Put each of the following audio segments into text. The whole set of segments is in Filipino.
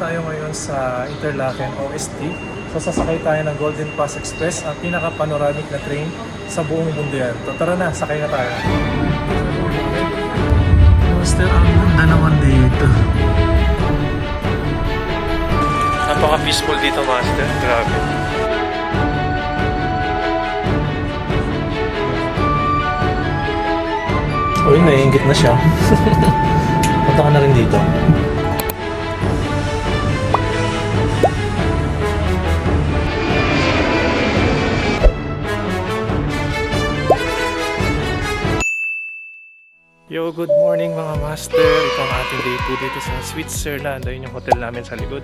tayo ngayon sa Interlaken OST. So sasakay tayo ng Golden Pass Express, ang pinaka-panoramic na train sa buong mundo yan. So tara na, sakay na tayo. Master, ang ganda naman dito. Napaka-peaceful dito, Master. Grabe. Uy, naiingit na siya. Punta ka na rin dito. Yo, good morning mga master. Ito ang ating day 2 dito sa Switzerland. Ayun yung hotel namin sa likod.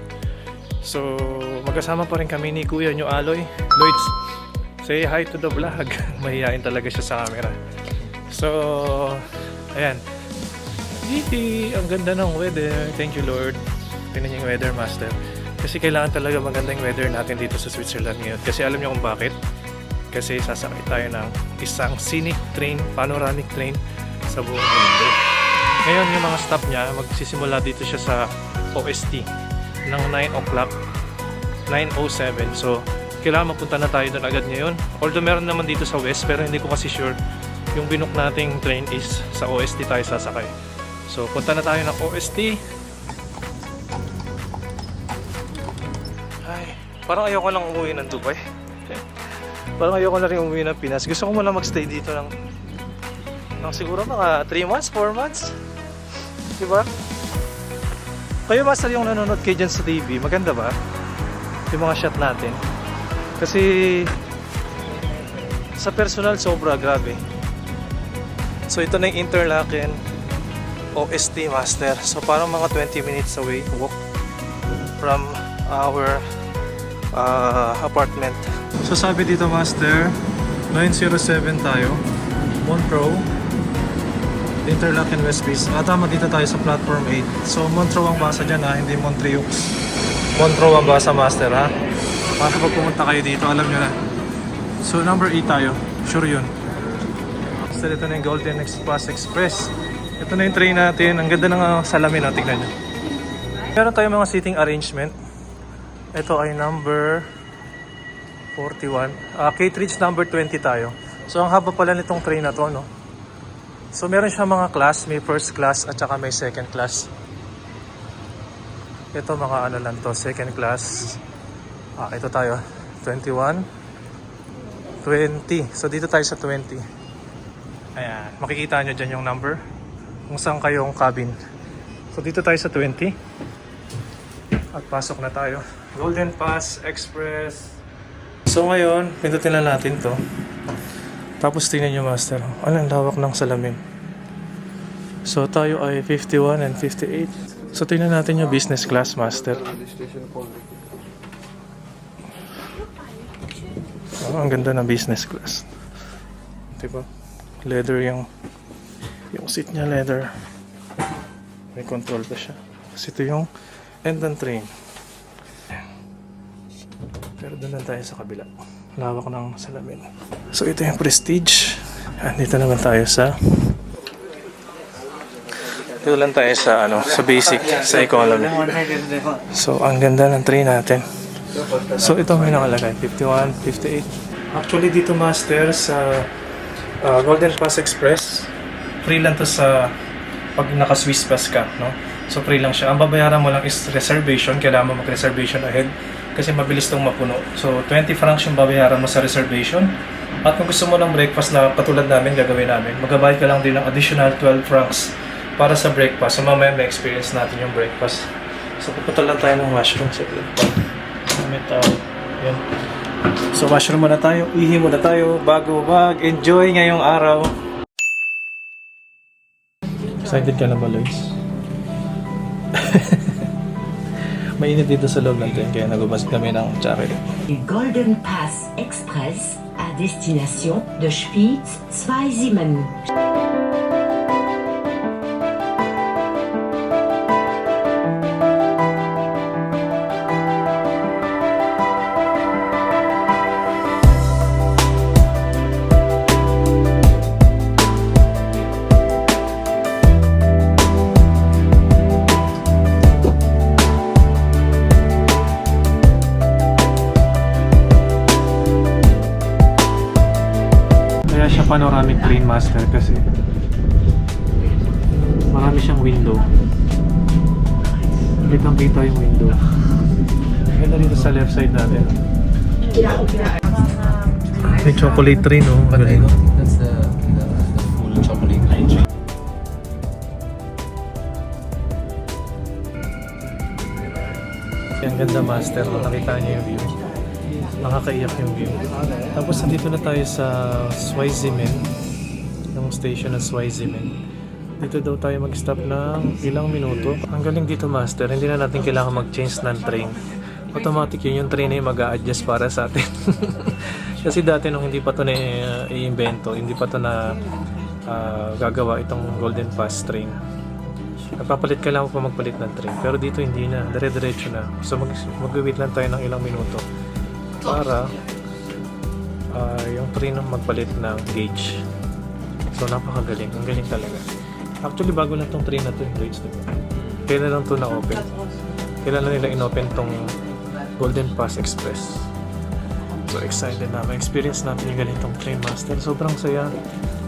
So, magkasama pa rin kami ni Kuya nyo Aloy. Lloyds, say hi to the vlog. Mahihain talaga siya sa camera. So, ayan. Ang ganda ng weather. Thank you Lord. Tingnan yung weather master. Kasi kailangan talaga maganda yung weather natin dito sa Switzerland ngayon. Kasi alam niyo kung bakit? Kasi sasakay tayo ng isang scenic train, panoramic train sa buong mundo. Ngayon yung mga stop niya, magsisimula dito siya sa OST ng 9 o'clock, 9:07. So, kailangan mapunta na tayo doon agad ngayon. Although meron naman dito sa west, pero hindi ko kasi sure yung binook nating train is sa OST tayo sasakay. So, punta na tayo ng OST. Ay, parang ayoko lang umuwi ng Dubai. Parang ayoko na rin umuwi ng Pinas. Gusto ko muna magstay dito ng siguro mga 3 months, 4 months. Diba? Kayo master yung nanonood kayo dyan sa TV, maganda ba? Yung mga shot natin. Kasi sa personal, sobra, grabe. So ito na yung Interlaken OST master. So parang mga 20 minutes away walk from our apartment. So sabi dito master, 9:07 tayo, Montreux, Interlaken West Base. Tama, dito tayo sa platform 8. So Montreux ang basa dyan ha, hindi Montreux. Montreux ang basa master ha. Para pag pumunta kayo dito, alam nyo na. So number 8 tayo, sure yun. So ito na yung Golden Pass Express. Ito na yung train natin. Ang ganda ng salamin na, tignan nyo. Meron tayong mga seating arrangement. Ito ay number 41. Cartridge number 20 tayo. So ang haba pala nitong train na to, no? So meron siya mga class, may first class at saka may second class. Ito mga ano lang to, second class. Ito tayo, 21, 20. So dito tayo sa 20. Ayan, makikita nyo dyan yung number kung saan kayong cabin. So dito tayo sa 20. At pasok na tayo. Golden Pass Express. So ngayon, pindutin na natin to. Tapos tingnan nyo master, ang lawak ng salamin. So tayo ay 51 and 58. So tingnan natin yung business class master. Ang ganda ng business class. Diba? Leather yung seat niya, leather. May control pa siya. Kasi ito yung end ng train. Pero doon lang tayo sa kabila. Lawak ng salamin. So ito yung Prestige. Dito naman tayo sa sa basic, sa economy. So ang ganda ng train natin. So ito may nakalagay 51, 58. Actually dito master sa Golden Pass Express, free lang to sa pag naka-Swiss pass ka, no? So free lang siya. Ang babayaran mo lang is reservation. Kailangan mo mag-reservation ahead kasi mabilis tong mapuno. So 20 francs yung babayaran mo sa reservation. At kung gusto mo ng breakfast na katulad namin gagawin namin, magbabayad ka lang din ng additional 12 francs para sa breakfast. So mamaya may experience natin yung breakfast. So pupunta lang tayo ng washroom. Yan. So washroom muna tayo, ihi muna tayo bago mag-enjoy ngayong araw. Excited ka na ba, Lois? Mainit dito sa loob ng train kaya nagubas kami ng jacket. Golden Pass Express à destination de Spitz-Zweisimmen. panoramic train master kasi marami siyang window. Kitang kita yung window. Ganda dito sa left side natin. May chocolate train, oh. Galing. That's the full chocolate. Yan, ganda master. Nakita niyo yung view. Nakakaiyak yung view. Tapos nandito na tayo sa Swizimen. Yung station ng Swizimen. Dito daw tayo mag-stop ng ilang minuto. Ang galing dito master, hindi na natin kailangan mag-change ng train. Automatic yun, yung train ay mag-a-adjust para sa atin. Kasi dati nung hindi pa ito na-i-invento, hindi pa ito na gagawa itong Golden Pass train. Nagpapalit ka lang pa magpalit ng train. Pero dito hindi na, dire-diretso na. So mag-wait lang tayo ng ilang minuto para yung train ang magpalit ng gauge. So napakagaling, ang galing talaga. Actually bago lang tong train na to yung gauge, diba? Kailan lang to na-open. Kailan lang nila in-open tong Golden Pass Express. So excited na, ma-experience natin yung ganitong train master. Sobrang saya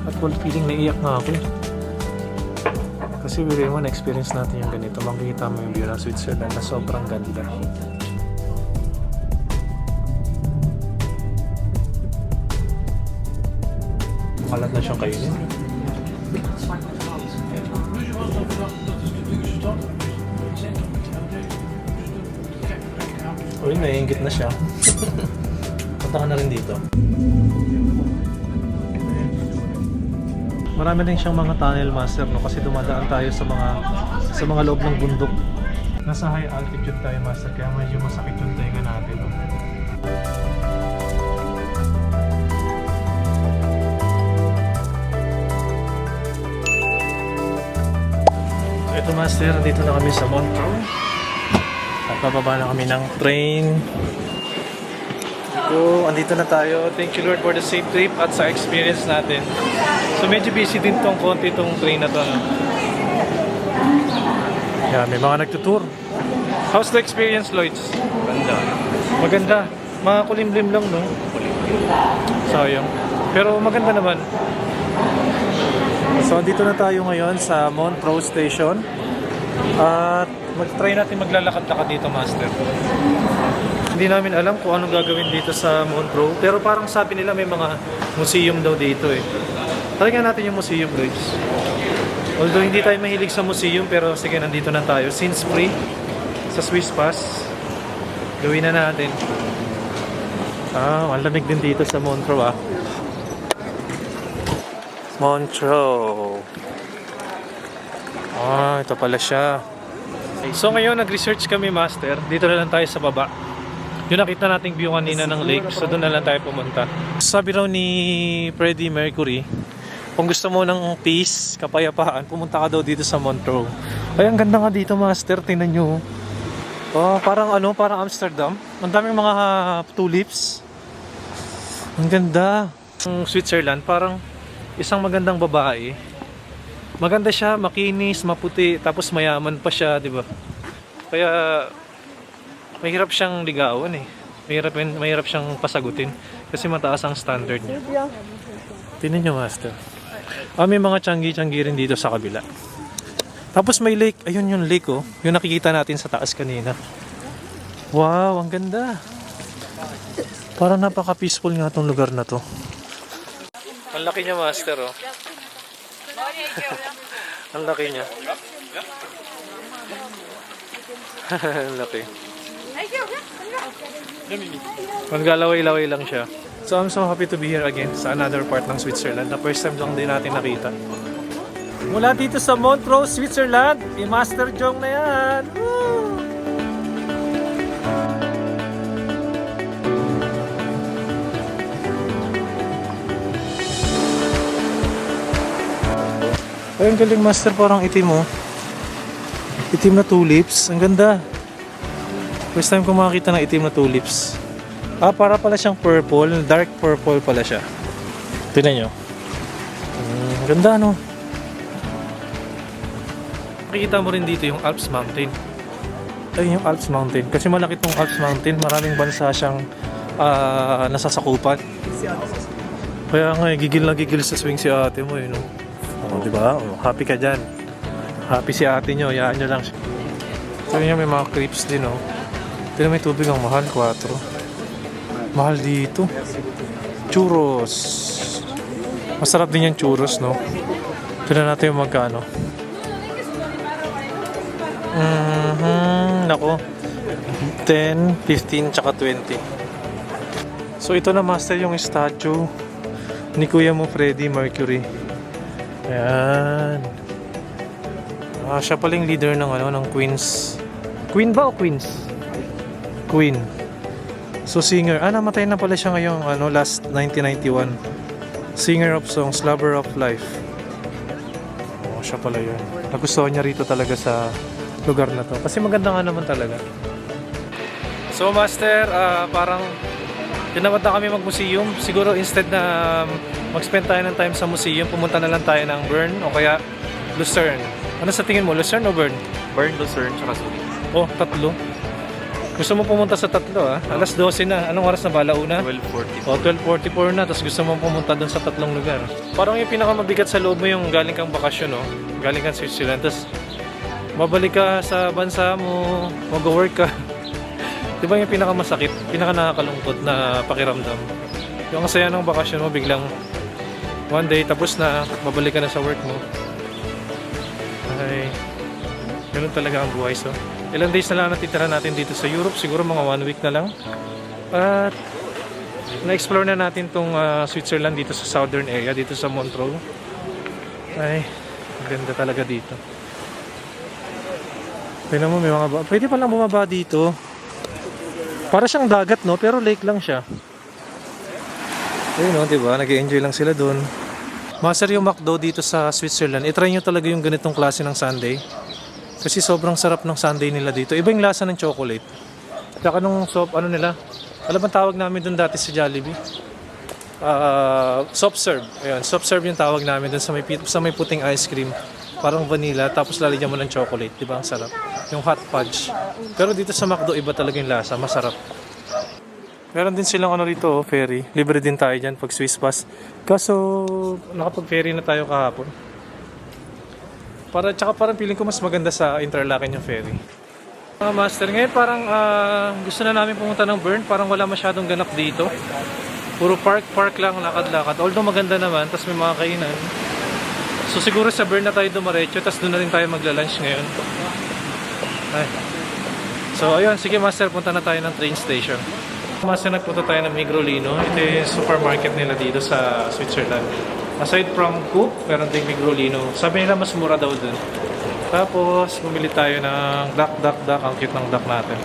at full feeling, naiyak nga ako. Kasi really mo na-experience natin yung ganito. Makikita mo yung view ng Switzerland na sobrang ganda. Malat na siyang kainin. Uy, naiingit na siya. Punta ka na rin dito. Marami din siyang mga tunnel master, no, kasi dumadaan tayo sa mga loob ng bundok. Nasa high altitude tayo master, kaya medyo masakit yung tenga natin, no. So ito master, dito na kami sa Montreux. At bababa na kami ng train. So, andito na tayo. Thank you Lord for the safe trip at sa experience natin. So, medyo busy din tong konti tong train na to. No? Yeah, may mga nagtutour. How's the experience, Lloyds? Ganda. Maganda. Mga kulimlim lang, no? Sayang. Pero maganda naman. So, andito na tayo ngayon sa Montreux Station. At mag-try natin maglalakad-lakad dito, master. Hindi namin alam kung anong gagawin dito sa Montreux. Pero parang sabi nila may mga museum daw dito eh. Try nga natin yung museum, guys. Although hindi tayo mahilig sa museum, pero sige, nandito na tayo. Since free sa Swiss Pass, gawin na natin. Ang lamig din dito sa Montreux, ah. Montreux. Ito pala siya. So ngayon, nag-research kami, master. Dito na lang tayo sa baba. Yung nakita nating view kanina ng lake, so doon na lang tayo pumunta. Sabi raw ni Freddie Mercury, kung gusto mo ng peace, kapayapaan, pumunta ka daw dito sa Montreux. Ay, ang ganda nga dito, master. Tingnan nyo. Oh, parang Amsterdam. Ang daming mga tulips. Ang ganda. Ang Switzerland, parang isang magandang babae. Maganda siya, makinis, maputi, tapos mayaman pa siya, di ba? Kaya mahirap siyang ligawan eh. Mahirap siyang pasagutin kasi mataas ang standard niya. Tingnan niyo, master. May mga tiyanggi-tiyanggi rin dito sa kabila. Tapos may lake. Ayun yung lake, oh. Yung nakikita natin sa taas kanina. Wow, ang ganda. Parang napaka-peaceful nga tong lugar na to. Ang laki niya, master, oh. Ang laki niya. Ang laki. Maglalaway-laway lang siya. So I'm so happy to be here again sa another part ng Switzerland na first time lang din natin nakita. Mula dito sa Montreux, Switzerland, i-Master Jong na yan! Woo! Ay, ang galing, master, parang itim, oh. Itim na tulips, ang ganda. First time ko makakita ng itim na tulips. Para pala siyang purple, dark purple pala siya. Tingnan nyo. Ang ganda, no? Makikita mo rin dito yung Alps Mountain. Ayun yung Alps Mountain. Kasi malaki tong Alps Mountain, maraming bansa siyang nasasakupan. Kaya nga, gigil na gigil sa swing si ate mo, no? O, di ba? O, happy ka dyan. Happy si ate nyo, yaan nyo lang. So, yun may mga creeps din, no? Pero may tubig ang mahal, 4. Mahal dito. Churros. Masarap din yung churros, no? Tignan natin yung magkano. Nako. 10, 15, tsaka 20. So, ito na, master, yung statue ni Kuya mo, Freddie Mercury. Ayan. Siya paling leader ng ng Queens. Queen ba o Queens? Queen. So singer. Namatay na pala siya ngayong last 1991. Singer of songs, lover of life. Siya pala yun. Nagustuhan niya rito talaga sa lugar na to. Kasi maganda nga naman talaga. So master, parang tinawad na kami mag-museum. Siguro instead na mag-spend tayo ng time sa museum, pumunta na lang tayo ng Bern o kaya Lucerne. Ano sa tingin mo? Lucerne o Bern? Bern, Lucerne, tsaka Zurich. Oh, 3. Gusto mo pumunta sa 3 Alas 12 na. Anong oras na ba? Alauna? 12:40. O, 12:44 na. Tapos gusto mo pumunta doon sa 3 lugar. Parang yung pinakamabigat sa loob mo yung galing kang bakasyon, no? Galing kang Switzerland. Tapos babalik ka sa bansa mo, mag-work ka. Di ba yung pinakamasakit, pinaka-nakakalungkot na pakiramdam? Yung ang saya ng bakasyon mo, biglang one day, tapos na, babalik ka na sa work mo. Ay, ganun talaga ang buhay. So, ilang days na lang natitira natin dito sa Europe. Siguro mga 1 week na lang. At na-explore na natin tong Switzerland dito sa southern area, dito sa Montreux. Ay, ganda talaga dito. Tignan mo, may mga pwede palang bumaba dito. Para siyang dagat, no? Pero lake lang siya. Ayun, no? Diba? Nag-enjoy lang sila dun. Master, yung McDo dito sa Switzerland, itry nyo talaga yung ganitong klase ng sundae. Kasi sobrang sarap ng sundae nila dito. Iba yung lasa ng chocolate. Tsaka nung nila, alam bang tawag namin dun dati sa Jollibee? Soft serve. Ayan, soft serve yung tawag namin dun sa may puting ice cream. Parang vanilla, tapos lalagyan mo ng chocolate. Diba? Ang sarap. Yung hot fudge. Pero dito sa McDo, iba talaga yung lasa. Masarap. Meron din silang rito, ferry. Libre din tayo dyan pag Swiss pass. Kaso, nakapag-ferry na tayo kahapon. Tsaka parang feeling ko mas maganda sa Interlaken yung ferry. Mga master, ngayon parang gusto na namin pumunta ng Bern. Parang wala masyadong ganap dito. Puro park lang, lakad-lakad. Although maganda naman, tas may mga kainan. So siguro sa Bern na tayo dumaretso, tas doon na rin tayo magla-lunch ngayon. Ay. So ayun, sige master, punta na tayo ng train station. Master, nagpunta tayo ng Migrolino. Ito yung supermarket nila dito sa Switzerland. Aside from Coop, meron ding Migrolino. Sabi nila mas mura daw dun. Tapos, bumili tayo ng duck. Ang cute ng duck natin.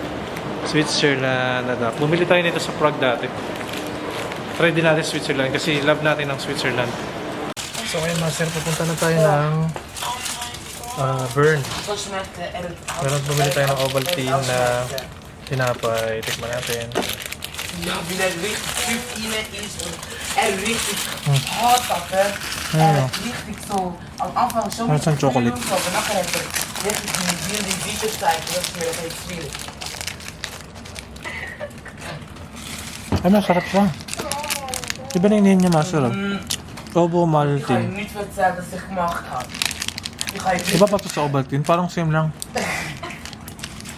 Switzerland na duck. Bumili tayo nito sa Prague dati. Try din natin Switzerland kasi love natin ng Switzerland. So ngayon, master, pupunta na tayo ng Bern. Meron bumili tayo ng Ovaltine na tinapay. Tikman natin. Ja, binnen 15 is en richtig hard pakken. En richtig zo. Am Anfang zo Dat is een chocolate. Zo, en dan krijg je richtig die bieterstijf. Dat is meer dan veel. Ay, masarap siya. Iba na inihin niya, master. Obo Ik ga je Maltin. niet vertellen dat ik mag gaan. Ik ga je niet... Iba pa to sa Ovaltine. Parang same lang.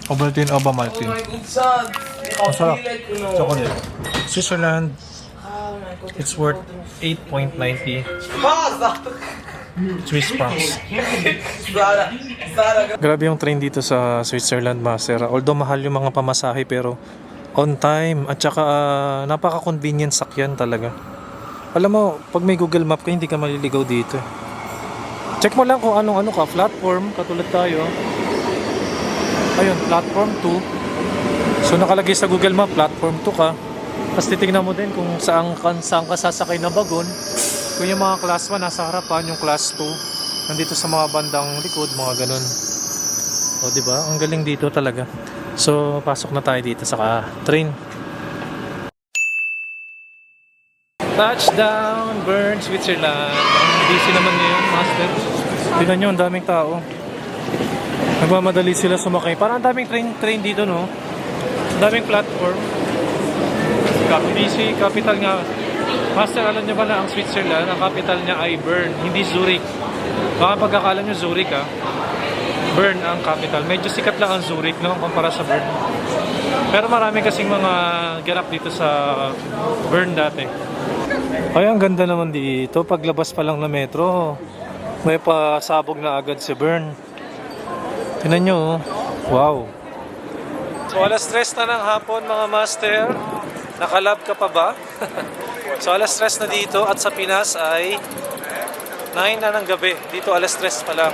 Ovaltine, Oba Oh Maltin. my god, sad. Ik ga Masarap. veel lekker nou. Chocolate. Switzerland, Oh my god. it's worth 8.90 Zara. Swiss francs. Zara. Grabe yung train dito sa Switzerland, master. Although mahal yung mga pamasahe, pero on time. At saka napaka-convenient sakyan talaga. Alam mo, pag may Google Map ka, hindi ka maliligaw dito. Check mo lang kung anong ka. Platform, katulad tayo. Ayun, platform 2. So nakalagay sa Google Map, platform 2 ka. Tapos titignan mo din kung saan ka sasakay na bagon. Kung yung mga class 1 nasa harapan, yung class 2 nandito sa mga bandang likod, mga ganun. O diba? Ang galing dito talaga. So pasok na tayo dito sa train. Touchdown, Bern, Switzerland. Ang busy naman ngayon, master. Tingnan nyo, ang daming tao. Nagmamadali sila sumakay. Parang ang daming train dito, no? Ang daming platform. Busy, capital nga. Master, alam niyo ba na ang Switzerland, ang capital niya ay Bern, hindi Zurich. Baka pagkakala niyo Zurich Bern ang capital. Medyo sikat lang ang Zurich, no, kumpara sa Bern. Pero marami kasing mga ganap dito sa Bern dati. Ay, ang ganda naman dito. Paglabas pa lang na metro, may pasabog na agad si Bern. Tingnan nyo, oh. Wow. So, alas 3 na ng hapon, mga master. Nakalab ka pa ba? So, alas 3 na dito at sa Pinas ay 9 na ng gabi. Dito, alas 3 pa lang.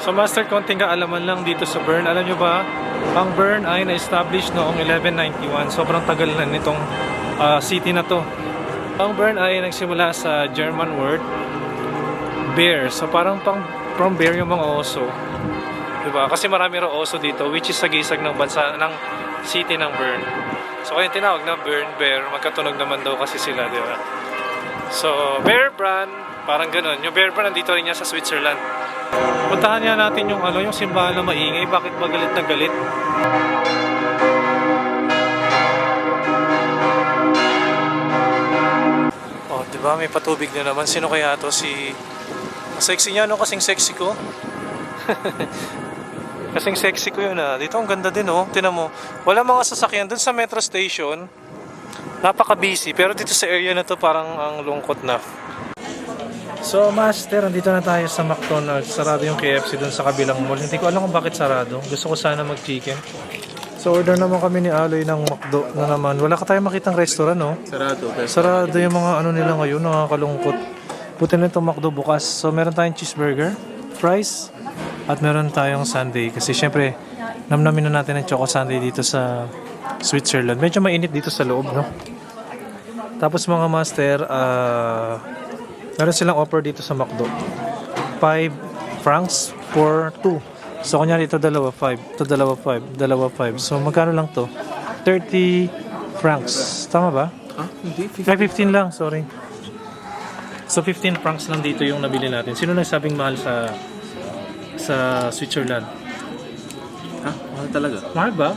So, master, konting kaalaman lang dito sa Bern. Alam nyo ba, ang Bern ay na-establish noong 1191. Sobrang tagal na nitong city na to. Ang Bern ay nagsimula sa German word bear. So, parang from bear yung mga oso. Diba? Kasi marami raw oso dito, which is sagisag ng bansa, ng city ng Bern. So, kaya tinawag na Bern Bear. Magkatunog naman daw kasi sila, diba? So, Bear Brand, parang ganun. Yung Bear Brand, nandito rin niya sa Switzerland. Puntahan niya natin yung, yung simbahan na maingay. Bakit ba galit na galit? Oh, diba? May patubig na naman. Sino kaya to? Si... Sexy niya, no? Kasing sexy ko. Kasing sexy ko yun, Dito ang ganda din, oh. Tinan mo. Wala mga sasakyan. Dun sa metro station, napaka-busy. Pero dito sa area na to, parang ang lungkot na. So, master, andito na tayo sa McDonald's. Sarado yung KFC dun sa kabilang mall. Hindi ko alam kung bakit sarado. Gusto ko sana mag-chicken. So, order naman kami ni Aloy ng McDo na naman. Wala ka tayong makitang restaurant, no? Sarado. Sarado yung mga ano nila ngayon. Nakakalungkot. Buti na itong McDo bukas. So, meron tayong cheeseburger, fries, at meron tayong sundae. Kasi syempre, namnamin na natin ang choco sundae dito sa Switzerland. Medyo mainit dito sa loob, no? Tapos mga master, meron silang offer dito sa McDo. 5 francs for 2. So, kunyari ito dalawa, 5. Ito dalawa, 5. Dalawa, 5. So, magkano lang to? 30 francs. Tama ba? Hindi. 15 lang, sorry. So 15 francs lang dito yung nabili natin. Sino nagsabing mahal sa Switzerland? Mahal talaga. Mahal ba?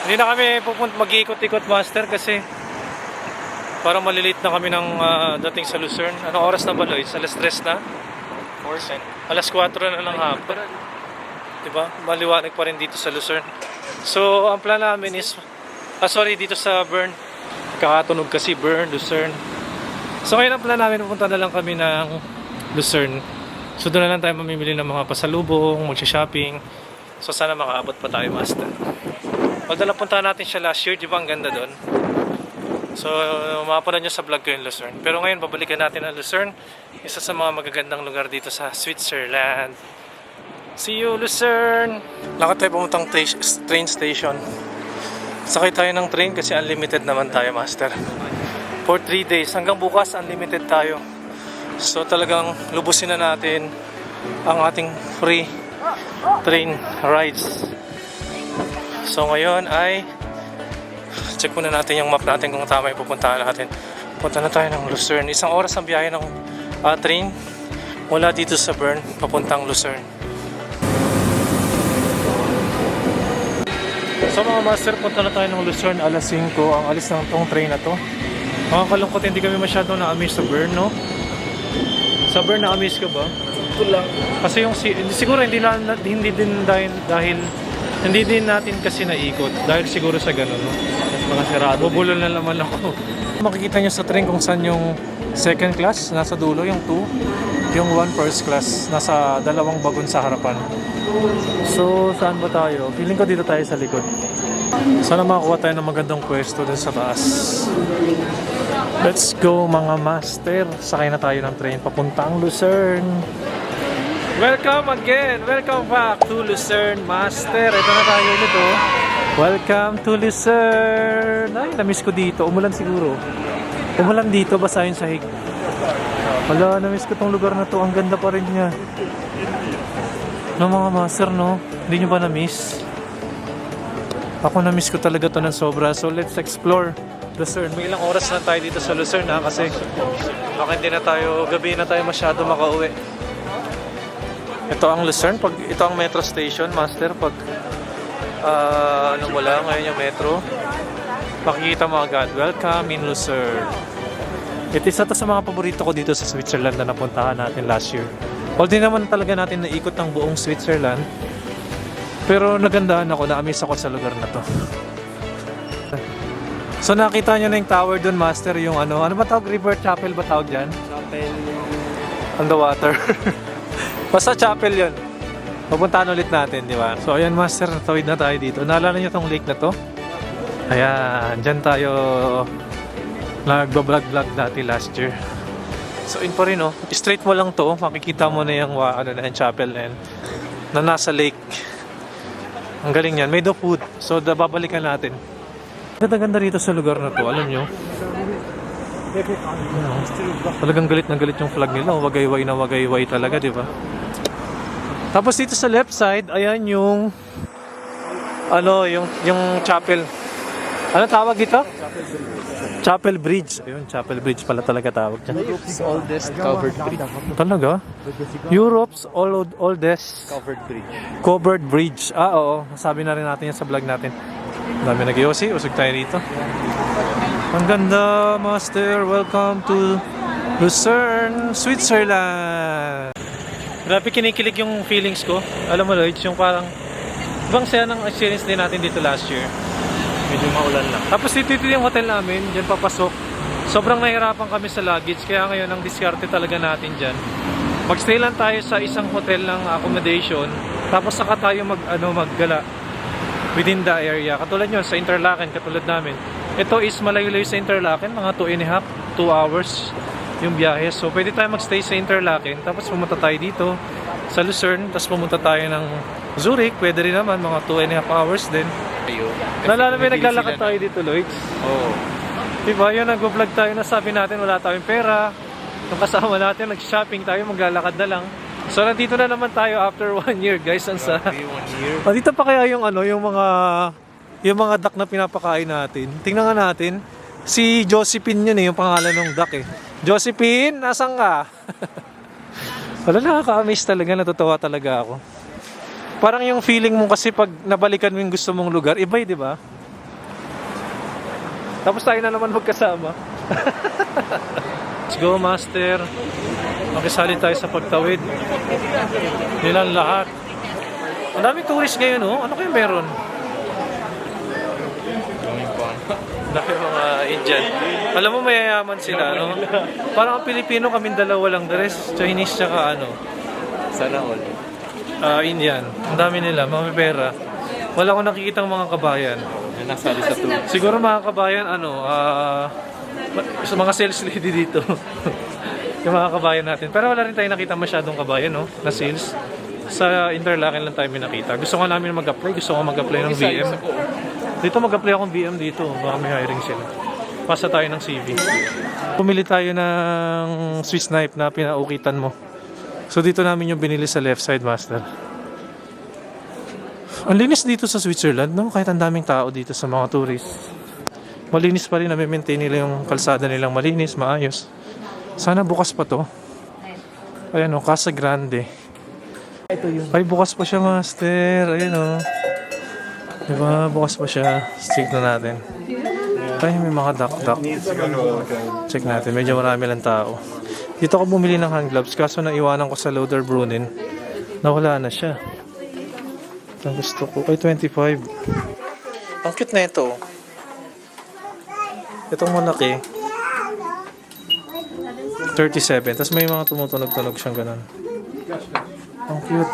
Hindi na kami mag-iikot-ikot, master, kasi parang malilate na kami ng dating sa Lucerne. Anong oras na ba, Lloyd? Alas 3 na? Alas 4 na ng hapon. Diba? Maliwanag pa rin dito sa Lucerne. So, ang plan namin is dito sa Bern. Kakatunog kasi Bern, Lucerne. So ngayon ang plan namin, pupunta na lang kami ng Lucerne. So doon na lang tayo mamimili ng mga pasalubong, mag-shopping. So sana makaabot pa tayo, master. Although napuntahan natin siya last year, di ba ang ganda doon? So mapapanood nyo sa vlog ko yung Lucerne. Pero ngayon babalikan natin ang Lucerne. Isa sa mga magagandang lugar dito sa Switzerland. See you, Lucerne! Lakad tayo pumuntang train station. Sakay tayo ng train kasi unlimited naman tayo, master. For 3 days. Hanggang bukas, unlimited tayo. So talagang lubusin na natin ang ating free train rides. So ngayon ay check muna natin yung map natin kung tama yung pupuntahan natin. Punta na tayo ng Lucerne. 1 oras ang biyahe ng train mula dito sa Bern papuntang Lucerne. So mga master, punta na tayo ng Lucerne alas 5. Ang alis ng tong train na to. Mga kalungkot, hindi kami masyadong na-amaze sa Bern, no? Sa Bern, na-amaze ka ba? Ito lang. Kasi yung siguro hindi din natin kasi naikot dahil siguro sa ganun, no? Mga sarado. Bubulol na naman ako. Makikita nyo sa train kung saan yung second class, nasa dulo, yung 2. Yung 1 first class, nasa 2 bagon sa harapan. So, saan ba tayo? Feeling ko dito tayo sa likod. Sana makakuha tayo ng magandang pwesto dun sa taas. Let's go, mga master. Sakay na tayo ng train papuntang Lucerne. Welcome again! Welcome back to Lucerne, master. Ito na tayo dito. Welcome to Lucerne. Ay, namiss ko dito. Umulan siguro. Umulan dito, basa yung sahig. Wala, namiss ko tong lugar na to. Ang ganda pa rin niya. No, mga master, no? Hindi nyo ba na-miss? Ako na-miss ko talaga to ng sobra. So, let's explore Lucerne. May ilang oras na tayo dito sa Lucerne, kasi baka hindi na tayo, gabi na tayo masyado makauwi. Ito ang Lucerne. Ito ang metro station, master. Pag Ano mo lang, ngayon yung metro. Makikita mo agad, welcome in Lucerne. Ito isa to sa mga paborito ko dito sa Switzerland na napuntahan natin last year. Although naman talaga natin naikot ang buong Switzerland. Pero nagandahan ako, na-amaze ako sa lugar na to. So nakita nyo na yung tower dun, Master, yung ano ba tawag? River Chapel ba tawag dyan? Chapel. On the water. Basta chapel yun. Pupuntahan ulit natin, di ba? So ayan, Master, tawid na tayo dito. Naalala nyo tong lake na to? Ayan, dyan tayo nagbablog-vlog dati last year. So in pa rin, oh. Straight mo lang to, makikita mo na yung yung chapel na yan, na nasa lake. Ang galing yan, made of wood. So babalikan natin. Ganda-ganda rito sa lugar na to, alam nyo. Talagang galit na galit yung flag nila. Wagayway na wagayway talaga, di ba? Tapos dito sa left side, ayan yung yung chapel. Ano tawag dito? Chapel Bridge. Ayun, Chapel Bridge pala talaga tawag dyan. Europe's oldest covered bridge. Talaga? Europe's oldest covered bridge. Oo. Sabi na rin natin yan sa vlog natin. Dami nag-iossi. Usog tayo dito. Ang ganda, Master. Welcome to Lucerne, Switzerland. Grabe kinikilig yung feelings ko. Alam mo, Lloyd, yung parang ibang saya ng experience din natin dito last year. Medyo maulan lang. Tapos dito yung hotel namin, dyan papasok. Sobrang nahirapan kami sa luggage, kaya ngayon ang diskarte talaga natin dyan. Magstay lang tayo sa isang hotel ng accommodation, tapos saka tayo maggala within the area. Katulad nyo, sa Interlaken, katulad namin. Ito is malayo-layo sa Interlaken, mga 2 hours yung biyahe. So pwede tayo magstay sa Interlaken, tapos pumunta tayo dito sa Lucerne, tapos pumunta tayo ng Zurich, pwede rin naman, mga 2.5 hours din. Nalala may naglalakad tayo dito, Lloyd? Oo. Diba, yun, nag-vlog tayo na sabi natin wala tayong pera. Nung kasama natin, nag-shopping tayo, maglalakad na lang. So, nandito na naman tayo after 1 year, guys. Sa... 1 year. Dito pa kaya yung yung mga duck na pinapakain natin. Tingnan nga natin. Si Josephine yun yung pangalan ng duck eh. Josephine, nasan ka? Wala, nakaka-amaze talaga, natutuwa talaga ako. Parang yung feeling mo kasi pag nabalikan mo yung gusto mong lugar, iba di ba? Tapos tayo na naman magkasama. Let's go, Master. Makisali tayo sa pagtawid. Nilang lahat. Ang daming tourist ngayon, oh. Ano kayo meron? Dami mga Indian. Alam mo, mayayaman sila, no? Parang ang Pilipino, kaming dalawa lang. The rest, Chinese tsaka Sana all. Indian. Ang dami nila, mga pera. Wala akong nakikitang mga kabayan. May nasali sa tour. Siguro mga kabayan, sa mga sales lady dito. Yung mga kabayan natin. Pero wala rin tayo nakita masyadong kabayan, no? Na sales. Sa Interlaken lang tayo may nakita. Gusto ko namin mag-apply. Gusto ko mag-apply ng VM. Dito mag-apply akong VM dito. Baka may hiring sila. Pasa tayo ng CV. Pumili tayo ng Swiss knife na pinaukitan mo. So dito namin yung binili sa left side, Master. Ang linis dito sa Switzerland, no? Kahit ang daming tao dito sa mga tourists. Malinis pa rin, na-maintain nila yung kalsada nilang malinis, maayos. Sana bukas pa to. Ayan o, Casa Grande. Ay, bukas pa siya, Master. Ayan o. Diba, bukas pa siya. Check na natin. Ay, may mga duck. Check natin, medyo marami lang tao. Dito ako bumili ng hand gloves, kaso naiwanan ko sa Lothar Brunnen. Nawala na siya. Ang gusto ko, ay 25. Ang cute na ito. Itong malaki 37. Tapos may mga tumutunog-tunog siyang ganun. Ang cute.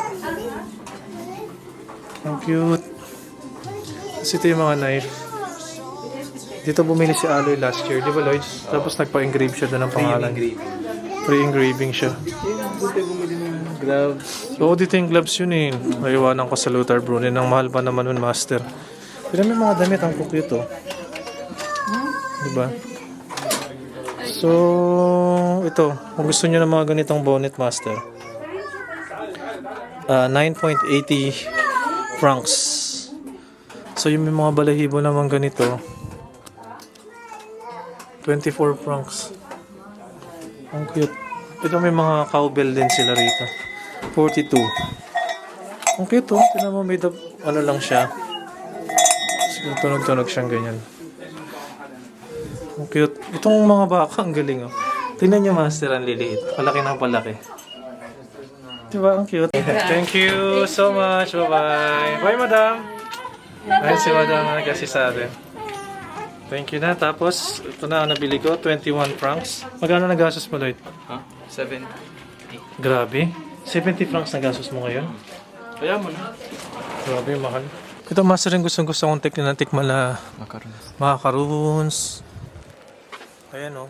Ang cute. Tapos ito yung mga knife. Dito bumili si Aloy last year, di ba, Lloyd? Tapos nagpa-engrave siya doon ng pangalan. Pre-engraving siya. Gloves. Oo, dito yung gloves yun eh. Naiwanan ko sa Lothar Brunnen. Ang mahal pa naman nun, Master. Pero may mga damit, ang cute oh. Diba? So, ito. Kung gusto nyo ng mga ganitong bonnet, Master. 9.80 francs. So, yung may mga balahibo naman ganito. 24 francs. Ang cute. Ito may mga cowbell din sila rito. 42. Ang cute oh. Tignan mo, made of ano lang siya. tunog-tunog siyang ganyan. Ang cute. Itong mga baka, ang galing oh. Tingnan niyo master, ang liliit. Palaki ng palaki. Diba? Ang cute. Thank you so much. Bye-bye. Bye, madam. Ayun si madam na kasi sa atin. Thank you na. Tapos, ito na ang nabili ko. 21 francs. Magkano nagastos mo, Lloyd? Huh? 7. Grabe. 70 francs nagastos mo ngayon? Kaya mo na. Grabe, mahal. Ito, master, yung gusto kong tikman na Macarons. macaroons. Ayan oh.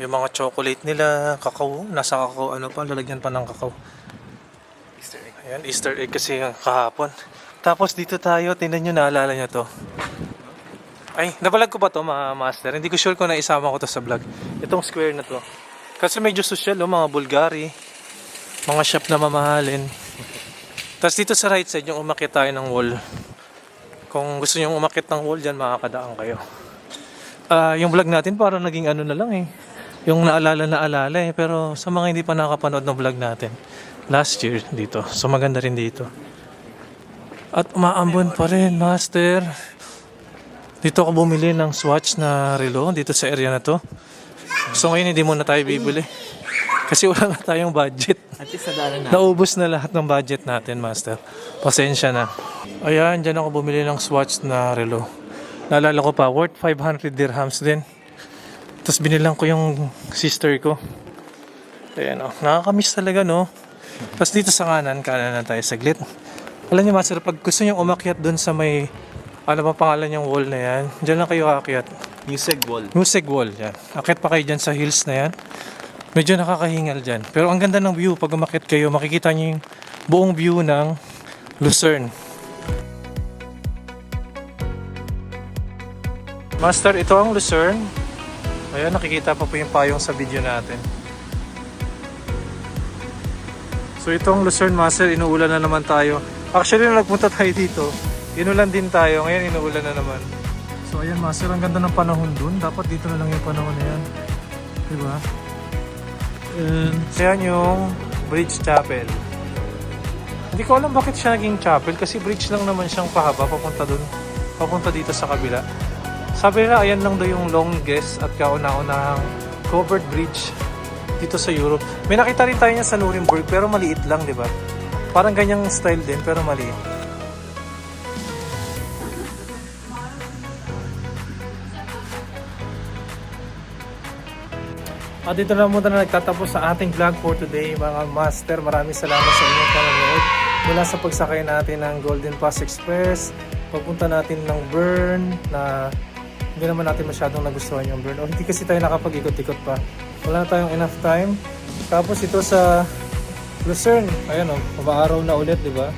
Yung mga chocolate nila, kakao. Nasa kakao, ano pa, lalagyan pa ng kakao. Easter egg. Ayan, Easter egg kasi kahapon. Tapos dito tayo, tingnan nyo, naalala nyo to. Ay, nabalag ko ba to mga master? Hindi ko sure kung naisama ko to sa vlog. Itong square na to. Kasi medyo social, oh, mga Bulgari. Mga shop na mamahalin. Tapos dito sa right side, yung umakit tayo ng wall. Kung gusto nyo umakit ng wall, dyan makakadaan kayo. Yung vlog natin parang naging ano na lang eh. Yung naalala eh. Pero sa mga hindi pa nakapanood ng vlog natin, last year dito. So maganda rin dito. At umaambon pa rin, master. Dito ako bumili ng Swatch na relo dito sa area na to. So ngayon hindi muna tayo bibili. Kasi wala nga tayong budget. At least nadaanan na. Naubos na lahat ng budget natin, master. Pasensya na. Ayan, dyan ako bumili ng Swatch na relo. Naalala ko pa, worth 500 dirhams din. Tapos binilang ko yung sister ko. Ayan o, nakakamiss talaga no. Tapos dito sa kanan na tayo saglit. Alam niyo master, pag gusto niyo umakyat dun sa may, ano ba pangalan yung wall na yan? Diyan lang kayo aakyat. Music wall. Music wall, yan. Akyat pa kayo dyan sa hills na yan. Medyo nakakahingal dyan. Pero ang ganda ng view, pag umakyat kayo, makikita niyo yung buong view ng Lucerne. Master, ito ang Lucerne. Ayan, nakikita pa po yung payong sa video natin. So itong Lucerne, master, inuulan na naman tayo. Actually, nung nagpunta tayo dito, inulan din tayo. Ngayon, inuulan na naman. So ayan, master, ang ganda ng panahon dun. Dapat dito na lang yung panahon na yan. Diba? And ayan yung Bridge Chapel. Hindi ko alam bakit siya naging chapel kasi bridge lang naman siyang pahaba papunta dun. Papunta dito sa kabila. Sabi nila, ayan lang daw yung longest at kauna-unahang covered bridge dito sa Europe. May nakita rin tayo niya sa Nuremberg pero maliit lang, di ba? Parang ganyang style din pero maliit. At dito na muna na nagtatapos sa ating vlog for today, mga master. Maraming salamat sa inyong panonood. Mula sa pagsakay natin ng Golden Pass Express, pagpunta natin ng Bern na hindi naman natin masyadong nagustuhan yung Bern. O hindi kasi tayo nakapag-ikot-ikot pa. Wala na tayong enough time. Tapos ito sa Lucerne. Ayan o, mabaaraw na ulit, di ba?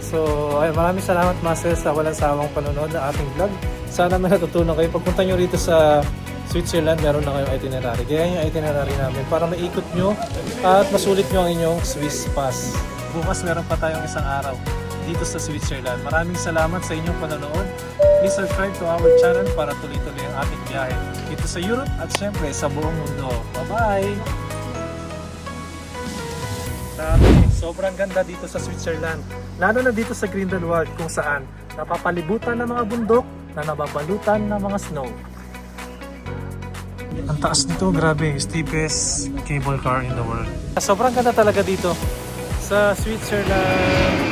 So, ay, maraming salamat master sa walang sawang panonood ng ating vlog. Sana may natutunan kayo. Pagpunta nyo rito sa Switzerland, meron na kayong itinerary. Kaya yung itinerary namin para maikot nyo at masulit nyo ang inyong Swiss Pass. Bukas meron pa tayong isang araw dito sa Switzerland. Maraming salamat sa inyong panonood. Please subscribe to our channel para tuloy-tuloy ang ating biyahe dito sa Europe at syempre sa buong mundo. Bye-bye! Sobrang ganda dito sa Switzerland. Lalo na dito sa Grindelwald kung saan napapalibutan ng mga bundok na nababalutan ng mga snow. Ang taas nito, grabe, steepest cable car in the world. Sobrang ganda talaga dito sa Switzerland.